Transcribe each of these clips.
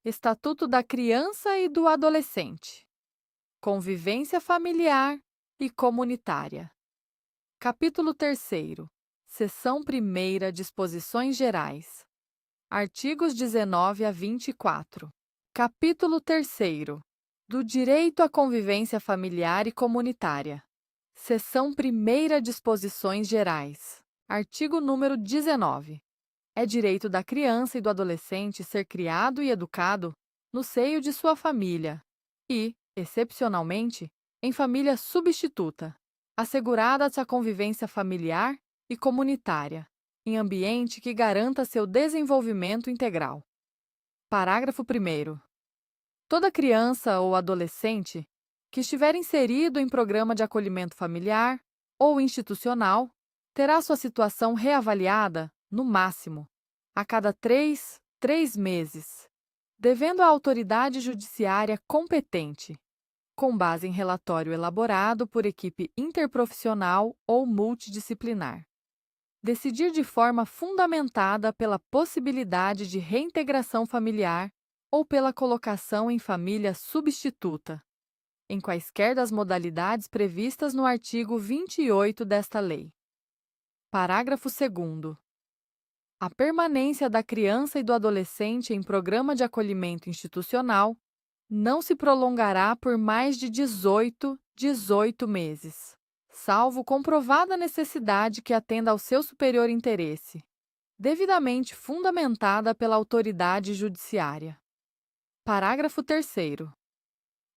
Estatuto da Criança e do Adolescente. Convivência familiar e comunitária. Capítulo 3º. Seção 1ª. Disposições gerais. Artigos 19 a 24. Capítulo 3º. Do direito à convivência familiar e comunitária. Seção 1ª. Disposições gerais. Artigo número 19. É direito da criança e do adolescente ser criado e educado no seio de sua família e, excepcionalmente, em família substituta, assegurada-se a convivência familiar e comunitária, em ambiente que garanta seu desenvolvimento integral. Parágrafo 1º. Toda criança ou adolescente que estiver inserido em programa de acolhimento familiar ou institucional terá sua situação reavaliada, no máximo, a cada três meses, devendo a autoridade judiciária competente, com base em relatório elaborado por equipe interprofissional ou multidisciplinar, decidir de forma fundamentada pela possibilidade de reintegração familiar ou pela colocação em família substituta, em quaisquer das modalidades previstas no artigo 28 desta lei. Parágrafo 2º. A permanência da criança e do adolescente em programa de acolhimento institucional não se prolongará por mais de 18 meses, salvo comprovada necessidade que atenda ao seu superior interesse, devidamente fundamentada pela autoridade judiciária. Parágrafo 3º.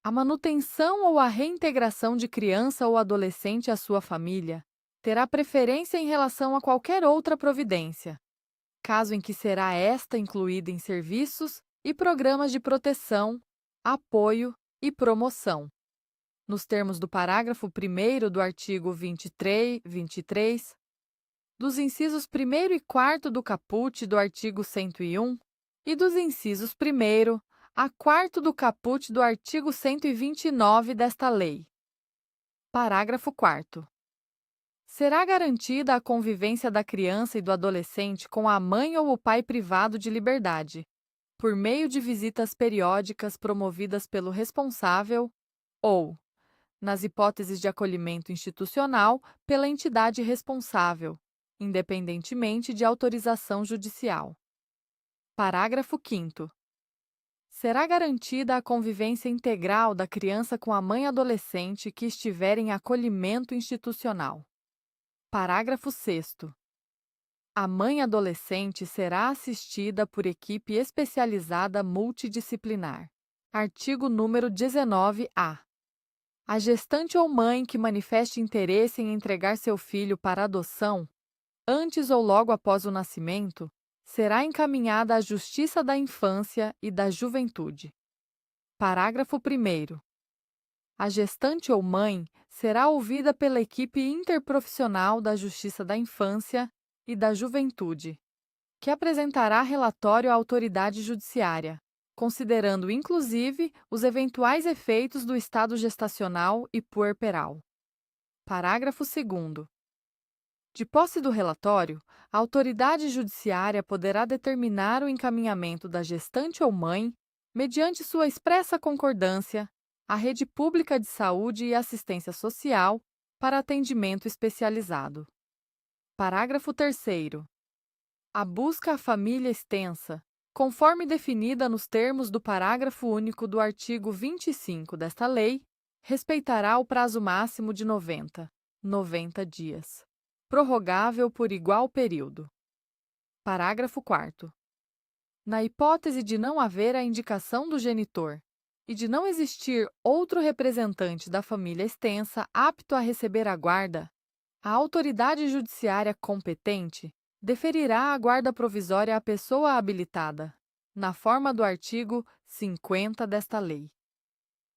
A manutenção ou a reintegração de criança ou adolescente à sua família terá preferência em relação a qualquer outra providência, caso em que será esta incluída em serviços e programas de proteção, apoio e promoção, nos termos do parágrafo 1º do artigo 23, dos incisos 1º e 4º do caput do artigo 101 e dos incisos 1º a 4º do caput do artigo 129 desta lei. Parágrafo 4º. Será garantida a convivência da criança e do adolescente com a mãe ou o pai privado de liberdade, por meio de visitas periódicas promovidas pelo responsável ou, nas hipóteses de acolhimento institucional, pela entidade responsável, independentemente de autorização judicial. Parágrafo 5º. Será garantida a convivência integral da criança com a mãe adolescente que estiver em acolhimento institucional. Parágrafo 6º. A mãe adolescente será assistida por equipe especializada multidisciplinar. Artigo número 19-A. A gestante ou mãe que manifeste interesse em entregar seu filho para adoção, antes ou logo após o nascimento, será encaminhada à Justiça da Infância e da Juventude. Parágrafo 1º. A gestante ou mãe será ouvida pela equipe interprofissional da Justiça da Infância e da Juventude, que apresentará relatório à autoridade judiciária, considerando inclusive os eventuais efeitos do estado gestacional e puerperal. Parágrafo 2º. De posse do relatório, a autoridade judiciária poderá determinar o encaminhamento da gestante ou mãe, mediante sua expressa concordância, à rede pública de saúde e assistência social para atendimento especializado. Parágrafo 3º. A busca à família extensa, conforme definida nos termos do parágrafo único do artigo 25 desta lei, respeitará o prazo máximo de 90 dias, prorrogável por igual período. Parágrafo 4º. Na hipótese de não haver a indicação do genitor e de não existir outro representante da família extensa apto a receber a guarda, a autoridade judiciária competente deferirá a guarda provisória à pessoa habilitada, na forma do artigo 50 desta lei.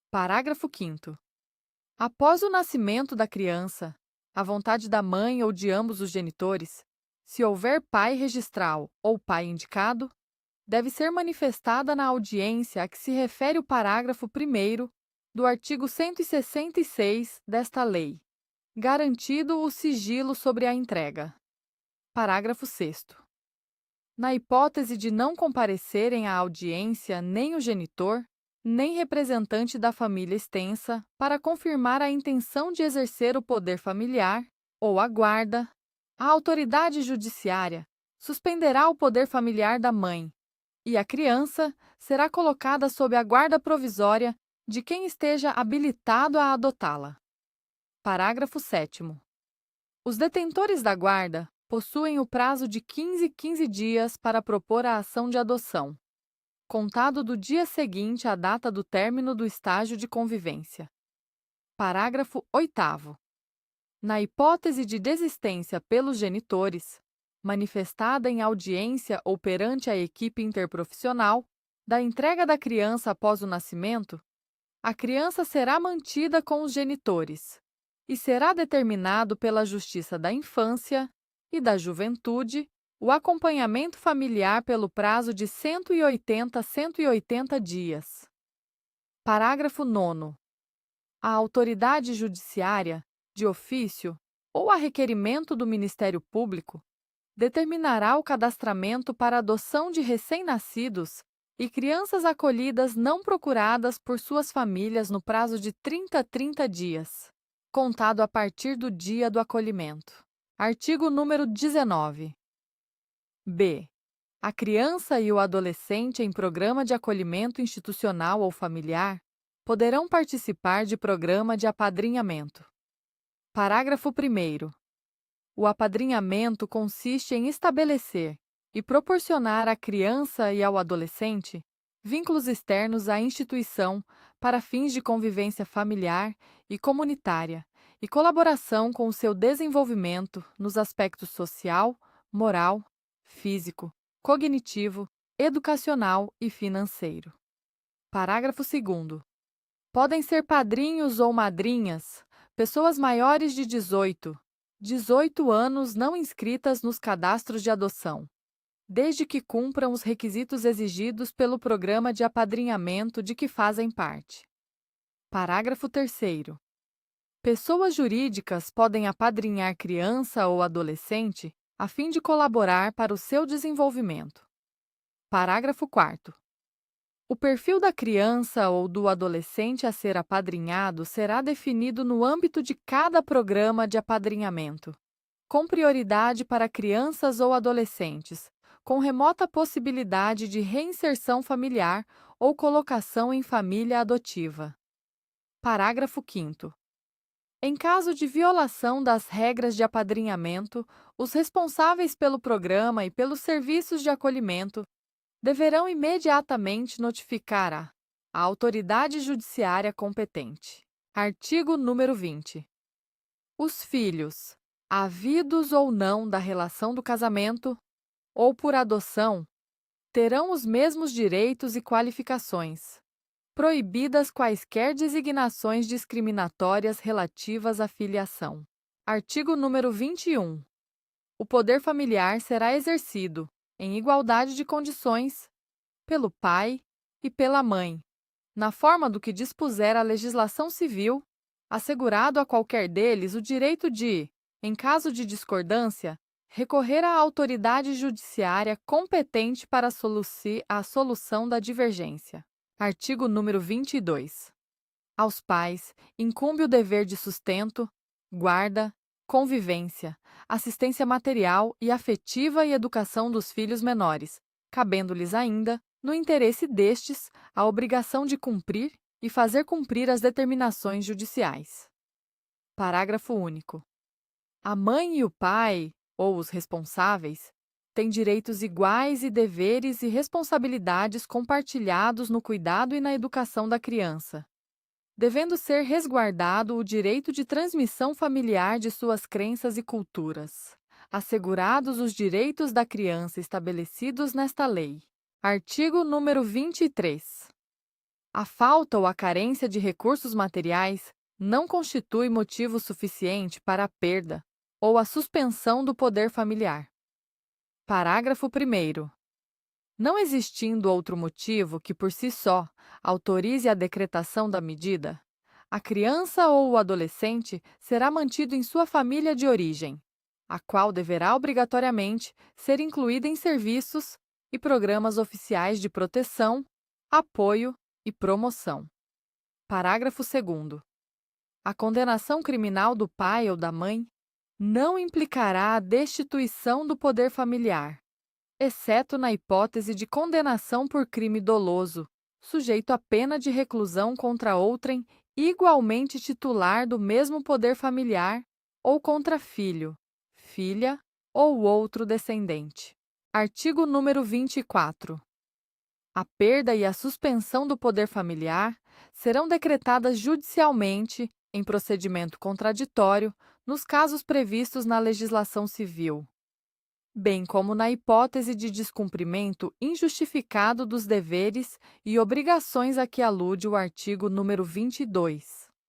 Parágrafo 5º. Após o nascimento da criança, à vontade da mãe ou de ambos os genitores, se houver pai registral ou pai indicado, deve ser manifestada na audiência a que se refere o parágrafo 1º do artigo 166 desta lei, garantido o sigilo sobre a entrega. Parágrafo 6º. Na hipótese de não comparecerem à audiência nem o genitor, nem representante da família extensa para confirmar a intenção de exercer o poder familiar ou a guarda, a autoridade judiciária suspenderá o poder familiar da mãe e a criança será colocada sob a guarda provisória de quem esteja habilitado a adotá-la. Parágrafo 7º. Os detentores da guarda possuem o prazo de 15 dias para propor a ação de adoção, contado do dia seguinte à data do término do estágio de convivência. Parágrafo 8º. Na hipótese de desistência pelos genitores, manifestada em audiência ou perante a equipe interprofissional, da entrega da criança após o nascimento, a criança será mantida com os genitores e será determinado pela Justiça da Infância e da Juventude o acompanhamento familiar pelo prazo de 180 a 180 dias. Parágrafo 9º. A autoridade judiciária, de ofício ou a requerimento do Ministério Público, determinará o cadastramento para adoção de recém-nascidos e crianças acolhidas não procuradas por suas famílias no prazo de 30 dias, contado a partir do dia do acolhimento. Artigo número 19. B. A criança e o adolescente em programa de acolhimento institucional ou familiar poderão participar de programa de apadrinhamento. Parágrafo 1º. O apadrinhamento consiste em estabelecer e proporcionar à criança e ao adolescente vínculos externos à instituição para fins de convivência familiar e comunitária e colaboração com o seu desenvolvimento nos aspectos social, moral, físico, cognitivo, educacional e financeiro. Parágrafo 2º. Podem ser padrinhos ou madrinhas pessoas maiores de 18 anos não inscritas nos cadastros de adoção, desde que cumpram os requisitos exigidos pelo programa de apadrinhamento de que fazem parte. Parágrafo 3º. Pessoas jurídicas podem apadrinhar criança ou adolescente a fim de colaborar para o seu desenvolvimento. Parágrafo 4º. O perfil da criança ou do adolescente a ser apadrinhado será definido no âmbito de cada programa de apadrinhamento, com prioridade para crianças ou adolescentes, com remota possibilidade de reinserção familiar ou colocação em família adotiva. Parágrafo 5º. Em caso de violação das regras de apadrinhamento, os responsáveis pelo programa e pelos serviços de acolhimento deverão imediatamente notificar a autoridade judiciária competente. Artigo número 20. Os filhos, havidos ou não da relação do casamento, ou por adoção, terão os mesmos direitos e qualificações, proibidas quaisquer designações discriminatórias relativas à filiação. Artigo número 21. O poder familiar será exercido, em igualdade de condições, pelo pai e pela mãe, na forma do que dispuser a legislação civil, assegurado a qualquer deles o direito de, em caso de discordância, recorrer à autoridade judiciária competente para a solução da divergência. Artigo número 22. Aos pais incumbe o dever de sustento, guarda, convivência, assistência material e afetiva e educação dos filhos menores, cabendo-lhes ainda, no interesse destes, a obrigação de cumprir e fazer cumprir as determinações judiciais. Parágrafo único. A mãe e o pai, ou os responsáveis, têm direitos iguais e deveres e responsabilidades compartilhados no cuidado e na educação da criança, devendo ser resguardado o direito de transmissão familiar de suas crenças e culturas, assegurados os direitos da criança estabelecidos nesta lei. Artigo número 23. A falta ou a carência de recursos materiais não constitui motivo suficiente para a perda ou a suspensão do poder familiar. Parágrafo 1º. Não existindo outro motivo que, por si só, autorize a decretação da medida, a criança ou o adolescente será mantido em sua família de origem, a qual deverá obrigatoriamente ser incluída em serviços e programas oficiais de proteção, apoio e promoção. Parágrafo 2º. A condenação criminal do pai ou da mãe não implicará a destituição do poder familiar, exceto na hipótese de condenação por crime doloso, sujeito à pena de reclusão contra outrem igualmente titular do mesmo poder familiar ou contra filho, filha ou outro descendente. Artigo número 24. A perda e a suspensão do poder familiar serão decretadas judicialmente em procedimento contraditório nos casos previstos na legislação civil, bem como na hipótese de descumprimento injustificado dos deveres e obrigações a que alude o artigo número 22.